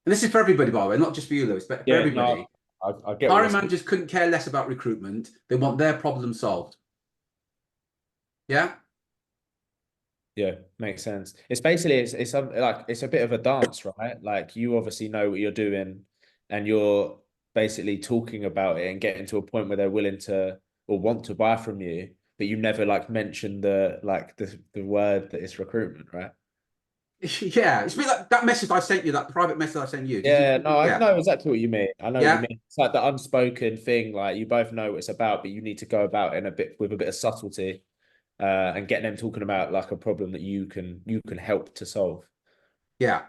this is for everybody, by the way, not just for you, Lewis, but for everybody. No, I get hiring managers couldn't care less about recruitment. They want their problem solved. Yeah? Yeah, makes sense. It's basically it's like it's a bit of a dance, right? Like you obviously know what you're doing, and you're basically talking about it and getting to a point where they're willing to or want to buy from you, but you never like mention the word that it's recruitment, right? Yeah, it's a bit like that message I sent you, that private message I sent you. Yeah, no, I know exactly what you mean. I know what Yeah. you mean. It's like the unspoken thing, like you both know what it's about, but you need to go about it with a bit of subtlety. And getting them talking about like a problem that you can help to solve. Yeah.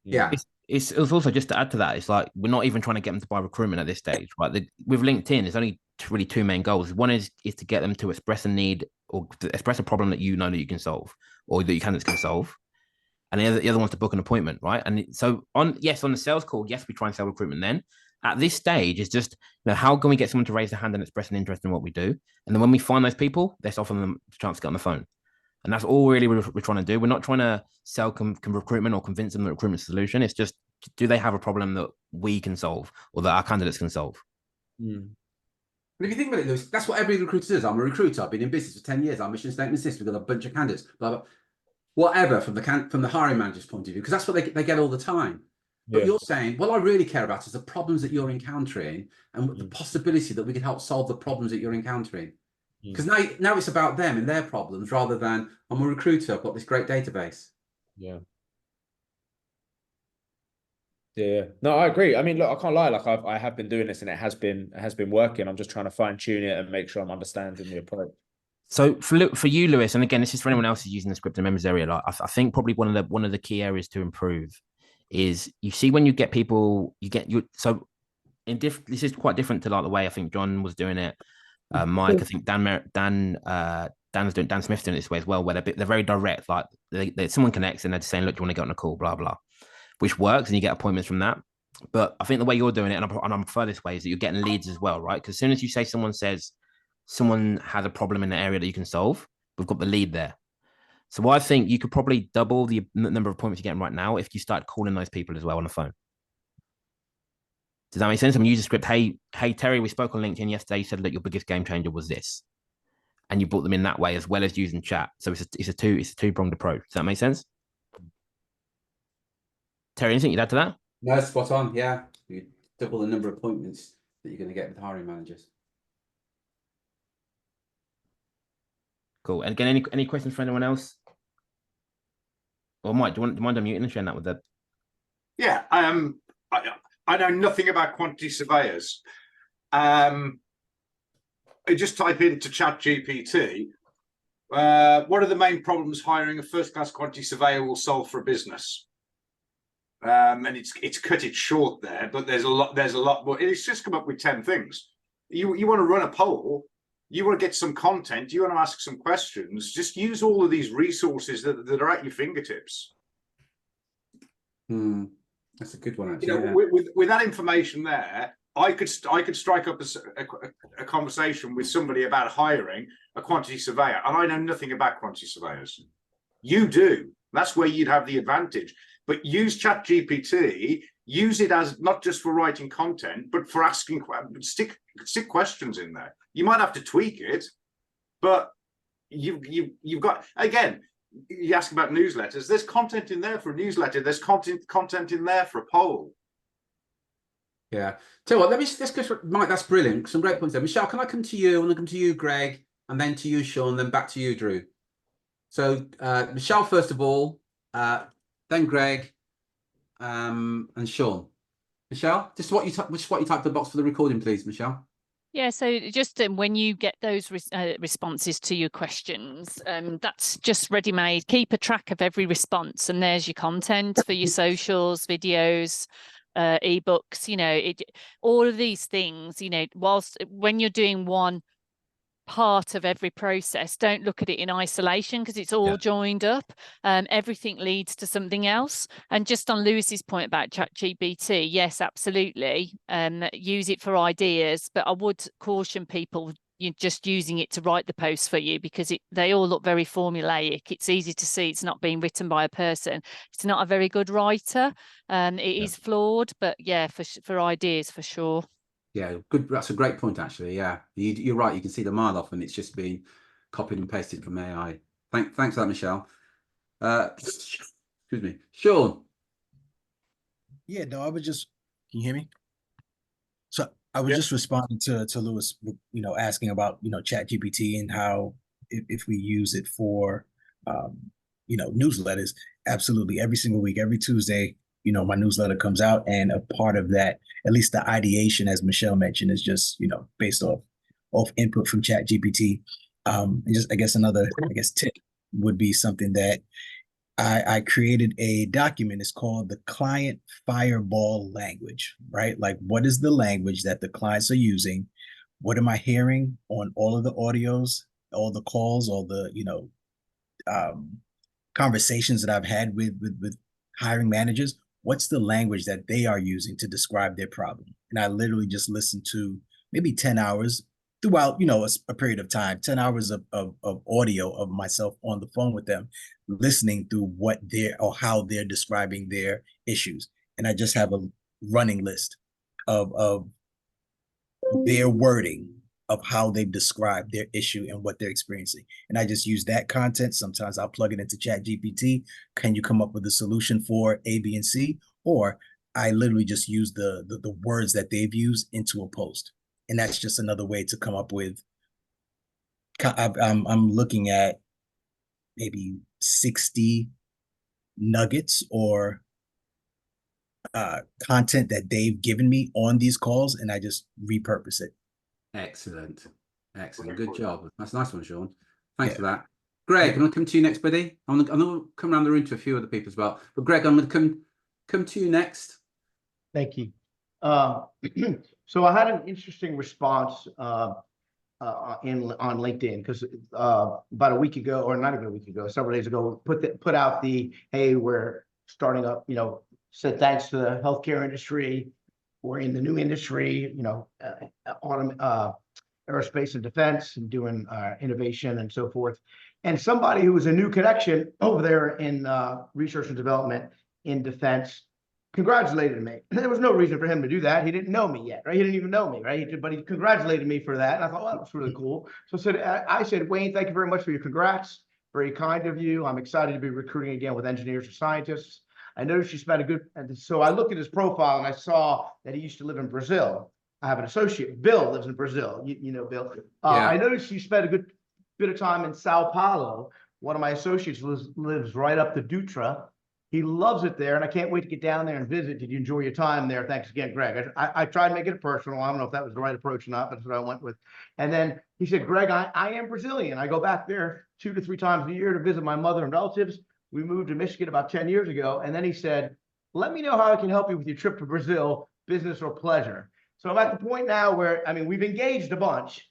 Yeah. It's also just to add to that, it's like we're not even trying to get them to buy recruitment at this stage, right? With LinkedIn, there's only really two main goals. One is to get them to express a need or to express a problem that you know that you can solve or that your candidates can solve. And the other one's to book an appointment, right? And so on the sales call, yes, we try and sell recruitment then. At this stage, it's just, how can we get someone to raise their hand and express an interest in what we do? And then when we find those people, let's offer them a chance to get on the phone. And that's all really we're trying to do. We're not trying to sell recruitment or convince them that recruitment solution. It's just, do they have a problem that we can solve or that our candidates can solve? But if you think about it, Lewis, that's what every recruiter does. I'm a recruiter. I've been in business for 10 years. Our mission statement is this. We've got a bunch of candidates, blah, blah. Whatever from the hiring manager's point of view, because that's what they get all the time. But you're saying, what I really care about is the problems that you're encountering and the possibility that we can help solve the problems that you're encountering. Because now it's about them and their problems rather than I'm a recruiter, I've got this great database. Yeah. No, I agree. I mean, look, I can't lie. Like I have been doing this and it has been working. I'm just trying to fine tune it and make sure I'm understanding the approach. So for you, Lewis, and again, this is for anyone else who's using the script and members area. Like I think probably one of the key areas to improve is you see when you get people, so in this is quite different to like the way I think John was doing it. Mike, I think Dan Smith's doing it this way as well, where they're very direct. Like someone connects and they're just saying, "Look, do you want to get on a call?" Blah blah, which works, and you get appointments from that. But I think the way you're doing it, and I prefer this way, is that you're getting leads as well, right? Because as soon as you say someone has a problem in the area that you can solve, we've got the lead there. So I think you could probably double the number of appointments you're getting right now if you start calling those people as well on the phone. Does that make sense? I'm using script. Hey, Terry, we spoke on LinkedIn yesterday. You said that your biggest game changer was this, and you brought them in that way as well as using chat. So it's a two-pronged approach. Does that make sense? Terry, anything you'd add to that? No, spot on. Yeah, you double the number of appointments that you're going to get with hiring managers. Cool. And again, any questions for anyone else? Or Mike, do you mind unmuting and sharing that with the? Yeah, I know nothing about quantity surveyors. I just type into ChatGPT. What are the main problems hiring a first-class quantity surveyor will solve for a business? And it's cut it short there, but there's a lot more. It's just come up with 10 things. You want to run a poll, you want to get some content, you want to ask some questions, just use all of these resources that are at your fingertips. That's a good one, actually. With that information there, I could strike up a conversation with somebody about hiring a quantity surveyor, and I know nothing about quantity surveyors. You do. That's where you'd have the advantage. But use ChatGPT. Use it as not just for writing content, but for asking. Stick questions in there. You might have to tweak it, but you've got, again. You ask about newsletters. There's content in there for a newsletter. There's content in there for a poll. Yeah. Tell you what, let's go. Mike, that's brilliant. Some great points there. Michelle, can I come to you? And then come to you, Greg, and then to you, Sean, then back to you, Drew. So Michelle, first of all, then Greg, and Sean. Michelle, just what you typed the box for the recording, please, Michelle. Yeah, so just when you get those responses to your questions, that's just ready-made. Keep a track of every response, and there's your content for your socials, videos, ebooks. You know, all of these things. You know, whilst when you're doing one part of every process, don't look at it in isolation because it's all joined up. Everything leads to something else. And just on Lewis's point about ChatGPT, yes, absolutely. Use it for ideas, but I would caution people you're just using it to write the posts for you because they all look very formulaic. It's easy to see it's not being written by a person. It's not a very good writer. It is flawed, but yeah, for ideas for sure. Yeah, good. That's a great point, actually. Yeah, you're right. You can see the mile off, and it's just been copied and pasted from AI. Thanks for that, Michelle. Excuse me, Sean. Yeah, no, I was just. Can you hear me? So I was just responding to Lewis, you know, asking about ChatGPT and how if we use it for newsletters. Absolutely, every single week, every Tuesday. My newsletter comes out, and a part of that, at least the ideation, as Michelle mentioned, is just based off input from ChatGPT. And just I guess another tip would be something that I created a document. It's called the client fireball language, right? Like, what is the language that the clients are using? What am I hearing on all of the audios, all the calls, all the conversations that I've had with hiring managers? What's the language that they are using to describe their problem? And I literally just listened to maybe 10 hours throughout, a period of time, 10 hours of audio of myself on the phone with them, listening through how they're describing their issues. And I just have a running list of their wording of how they've described their issue and what they're experiencing. And I just use that content. Sometimes I'll plug it into ChatGPT. Can you come up with a solution for A, B, and C? Or I literally just use the words that they've used into a post. And that's just another way to come up with, I'm looking at maybe 60 nuggets or content that they've given me on these calls, and I just repurpose it. Excellent. Good job. That's a nice one, Sean. Thanks for that. Greg, I'm going to come to you next, buddy. I'm going to come around the room to a few other people as well. But Greg, I'm going to come to you next. Thank you. So I had an interesting response on LinkedIn because about a week ago, or not even a week ago, several days ago, put out the, hey, we're starting up, said thanks to the healthcare industry. We're in the new industry, aerospace and defense, and doing innovation and so forth. And somebody who was a new connection over there in research and development in defense congratulated me. There was no reason for him to do that. He didn't know me yet, right? He didn't even know me, right? But he congratulated me for that. And I thought, well, that was really cool. So I said, Wayne, thank you very much for your congrats. Very kind of you. I'm excited to be recruiting again with engineers or scientists. I noticed you spent so I looked at his profile and I saw that he used to live in Brazil. I have an associate, Bill, lives in Brazil. You know Bill. I noticed you spent a good bit of time in Sao Paulo. One of my associates lives right up the Dutra. He loves it there, and I can't wait to get down there and visit. Did you enjoy your time there? Thanks again, Greg. I tried to make it personal. I don't know if that was the right approach or not, but that's what I went with. And then he said, Greg, I am Brazilian. I go back there 2 to 3 times a year to visit my mother and relatives. We moved to Michigan about 10 years ago. And then he said, let me know how I can help you with your trip to Brazil, business or pleasure. So I'm at the point now where, we've engaged a bunch.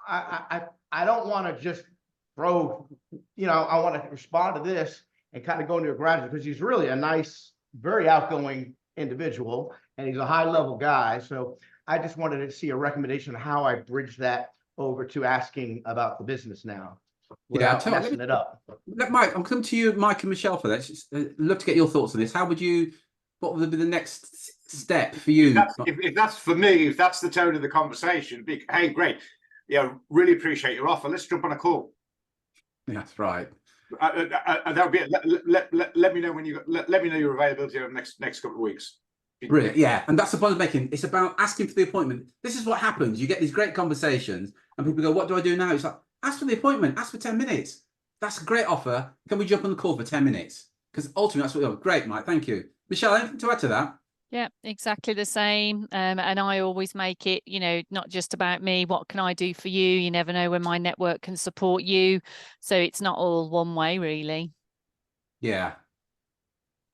I don't want to just throw, I want to respond to this and kind of go into a graduate, because he's really a nice, very outgoing individual, and he's a high-level guy. So I just wanted to see a recommendation of how I bridge that over to asking about the business now. Without messing it up. Mike, I'll come to you, Mike and Michelle, for that. Love to get your thoughts on this. What would be the next step for you? If that's for me, if that's the tone of the conversation, hey, great. Yeah, really appreciate your offer. Let's jump on a call. Yeah, that's right. That would be it. Let me know when let me know your availability over the next couple of weeks. Brilliant. Yeah, and that's the point I'm making. It's about asking for the appointment. This is what happens. You get these great conversations, and people go, "What do I do now?" It's like, ask for the appointment. Ask for 10 minutes. That's a great offer. Can we jump on the call for 10 minutes? Because ultimately, that's what we are. Great, Mike. Thank you. Michelle, anything to add to that? Yeah, exactly the same. And I always make it, not just about me. What can I do for you? You never know when my network can support you. So it's not all one way, really. Yeah.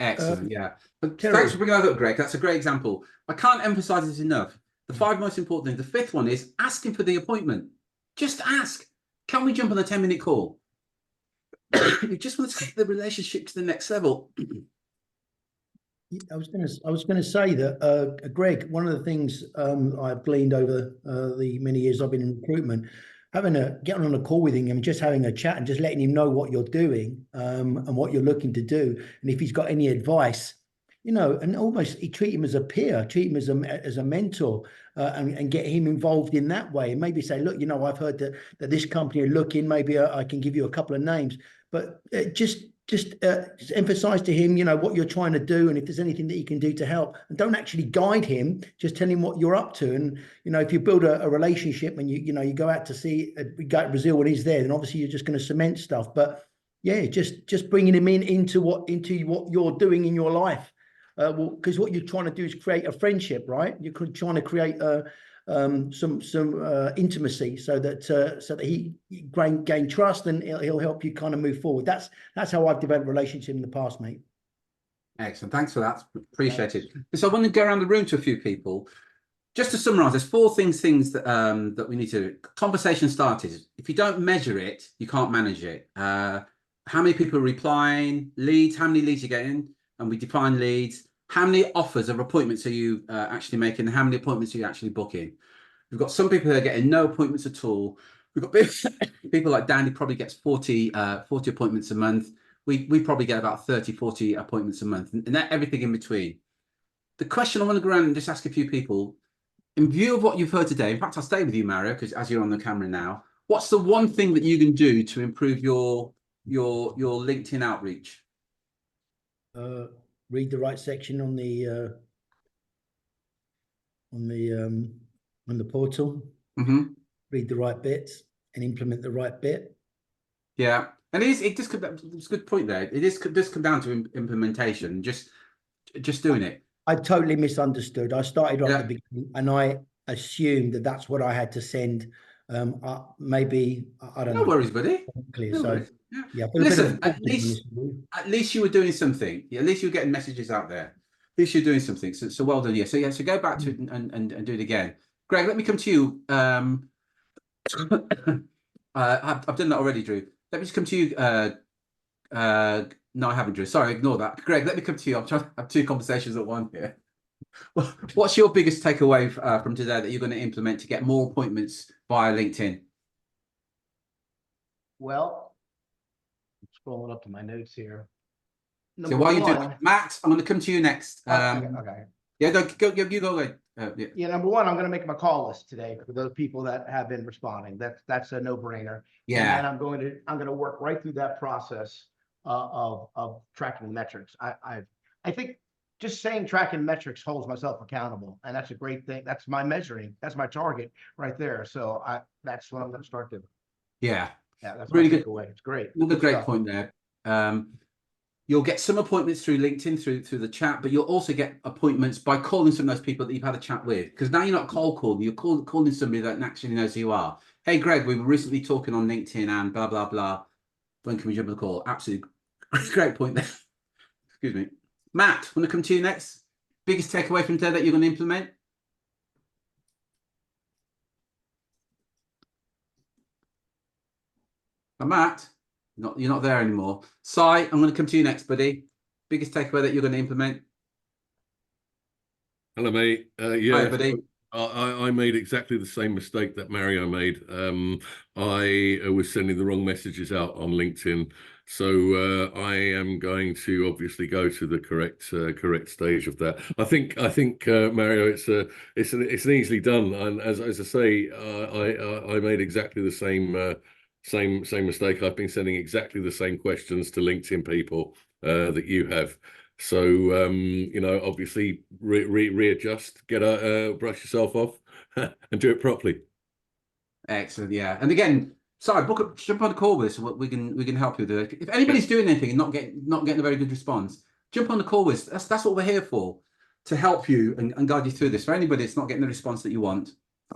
Excellent. Yeah. But Terry. thanks for bringing that up, Greg. That's a great example. I can't emphasize this enough. The 5 most important things. The 5th one is asking for the appointment. Just ask. Can we jump on a 10-minute call? You just want to take the relationship to the next level. I was going to say that, Greg, one of the things I've gleaned over the many years I've been in recruitment, getting on a call with him and just having a chat and just letting him know what you're doing and what you're looking to do, and if he's got any advice, and almost treat him as a peer, treat him as a mentor, and get him involved in that way, and maybe say, look, I've heard that this company are looking. Maybe I can give you a couple of names, but just emphasize to him, what you're trying to do, and if there's anything that you can do to help. And don't actually guide him, just tell him what you're up to. And if you build a relationship and you go out to see, we go to Brazil when he's there, then obviously you're just going to cement stuff. But yeah, just bringing him into what you're doing in your life, because what you're trying to do is create a friendship, right? You're trying to create some intimacy, so that he gain trust, and he'll help you kind of move forward. That's how I've developed relationships in the past, mate. Excellent. Thanks for that. Appreciate it. So I want to go around the room to a few people. Just to summarize, there's 4 things that that we need to. Conversation starters. If you don't measure it, you can't manage it. How many people are replying? Leads. How many leads you're getting? And we define leads. How many offers of appointments are you actually making? How many appointments are you actually booking? We've got some people who are getting no appointments at all. We've got people like Danny probably gets 40 appointments a month. We probably get about 30, 40 appointments a month, and that everything in between. The question I want to go around and just ask a few people, in view of what you've heard today, in fact, I'll stay with you, Mario, because as you're on the camera now, what's the one thing that you can do to improve your LinkedIn outreach? Read the right section on the portal. Mm-hmm. Read the right bits and implement the right bit. Yeah, and it's a good point there. It does come down to implementation, just doing it. I totally misunderstood. I started right at the beginning, and I assumed that that's what I had to send. Maybe I don't know. No worries, buddy. Clear. No so worries. yeah. Listen, at least you were doing something. At least you were getting messages out there. At least you're doing something. So well done. Yeah. So go back to it and do it again. Greg, let me come to you. I've done that already, Drew. Let me just come to you. No, I haven't, Drew. Sorry, ignore that. Greg, let me come to you. I'm trying to have 2 conversations at one here. What's your biggest takeaway from today that you're going to implement to get more appointments via LinkedIn? Well, I'm scrolling up to my notes here. So while you do, Matt, I'm going to come to you next. Okay. Yeah, go. You go. Yeah, number one, I'm going to make my call list today for those people that have been responding. That's a no-brainer. Yeah. And I'm going to work right through that process of tracking metrics. I think just saying tracking metrics holds myself accountable, and that's a great thing. That's my measuring. That's my target right there. So that's what I'm going to start doing. Yeah. Yeah, that's really good. good. It's great. Another great point there. You'll get some appointments through LinkedIn, through the chat, but you'll also get appointments by calling some of those people that you've had a chat with. Because now you're not cold calling, you're calling somebody that actually knows who you are. Hey, Greg, we were recently talking on LinkedIn and blah, blah, blah. When can we jump on the call? Absolutely great point there. Excuse me. Matt, want to come to you next? Biggest takeaway from today that you're going to implement? Matt? You're not there anymore. Si, I'm going to come to you next, buddy. Biggest takeaway that you're going to implement? Hello, mate. Yeah, Hi, buddy. I made exactly the same mistake that Mario made. I was sending the wrong messages out on LinkedIn, so I am going to obviously go to the correct stage of that. I think Mario, it's an easily done, and as I say, I made exactly the same mistake. I've been sending exactly the same questions to LinkedIn people that you have. So obviously readjust, brush yourself off, and do it properly. Excellent. Yeah, and again, sorry, jump on a call with us. We can help you with it. If anybody's doing anything and not getting a very good response, jump on the call with us. That's what we're here for, to help you and guide you through this. For anybody that's not getting the response that you want,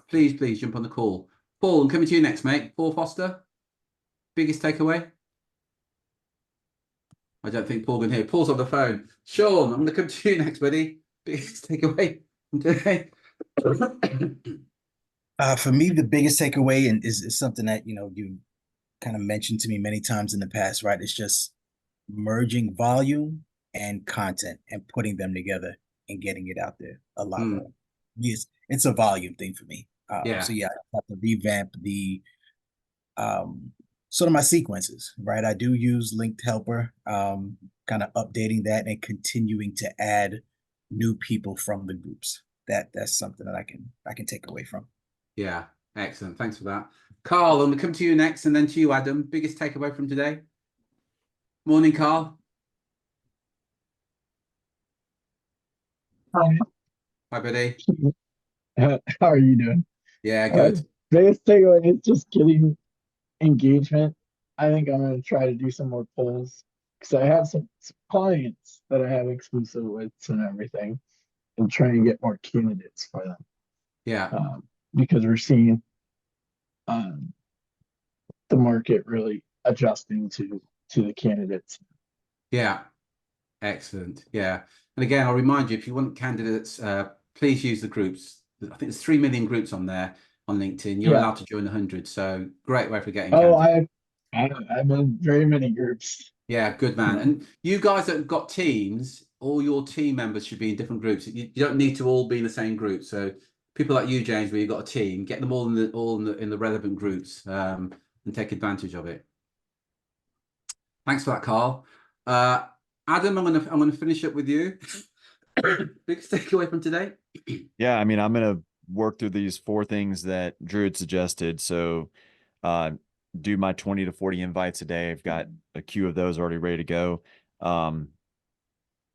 please jump on the call. Paul, I'm coming to you next, mate. Paul Foster, biggest takeaway. I don't think Paul can hear. Paul's on the phone. Sean, I'm going to come to you next, buddy. Biggest takeaway from today. For me, the biggest takeaway is something that, you know, you kind of mentioned to me many times in the past, right? It's just merging volume and content and putting them together and getting it out there a lot more. Yes, it's a volume thing for me. So yeah, I have to revamp the sort of my sequences, right? I do use Linked Helper, kind of updating that and continuing to add new people from the groups. That's something that I can take away from. Yeah, excellent. Thanks for that. Carl, I'm going to come to you next and then to you, Adam. Biggest takeaway from today? Morning, Carl. Hi. Hi, buddy. How are you doing? Yeah, good. Biggest takeaway is just getting engagement. I think I'm going to try to do some more polls because I have some clients that I have exclusive with and everything, and trying to get more candidates for them. Yeah. Because we're seeing the market really adjusting to the candidates. Yeah. Excellent. Yeah. And again, I'll remind you, if you want candidates, please use the groups. I think there's 3 million groups on there on LinkedIn. You're allowed to join 100. So great way for getting candidates. I'm in very many groups. Yeah, good man. And you guys that have got teams, all your team members should be in different groups. You don't need to all be in the same group. So people like you, James, where you've got a team, get them all in the relevant groups and take advantage of it. Thanks for that, Carl. Adam, I'm gonna finish up with you. Biggest takeaway from today? Yeah, I mean, I'm gonna work through these 4 things that Drew had suggested. So do my 20 to 40 invites a day. I've got a queue of those already ready to go.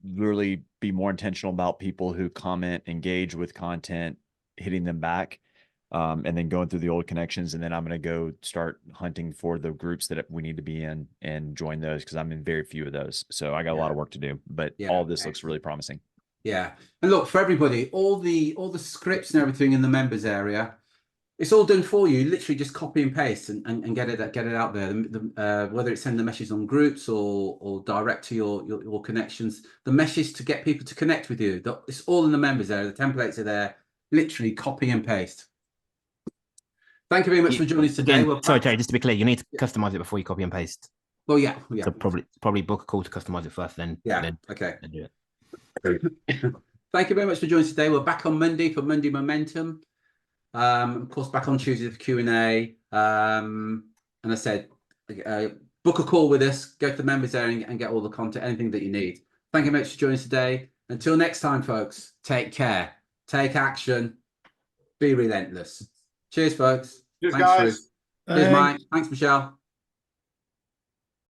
Really be more intentional about people who comment, engage with content, hitting them back, and then going through the old connections. And then I'm going to go start hunting for the groups that we need to be in and join those, because I'm in very few of those. So I got a lot of work to do, but all of this looks really promising. Yeah. And look, for everybody, all the scripts and everything in the members area, it's all done for you. Literally just copy and paste and get it out there. Whether it's send the messages on groups or direct to your connections, the message to get people to connect with you. It's all in the members area. The templates are there. Literally copy and paste. Thank you very much for joining us today. Again, sorry, Terry, just to be clear, you need to customize it before you copy and paste. Well, yeah. So probably book a call to customize it first, then okay. Then do it. Thank you very much for joining us today. We're back on Monday for Monday Momentum. Of course, back on Tuesday for Q&A. And I said, book a call with us, go to the members area and get all the content, anything that you need. Thank you very much for joining us today. Until next time, folks, take care, take action, be relentless. Cheers, folks. Cheers, Thanks, guys. Drew. Cheers, Mike. Thanks, Michelle.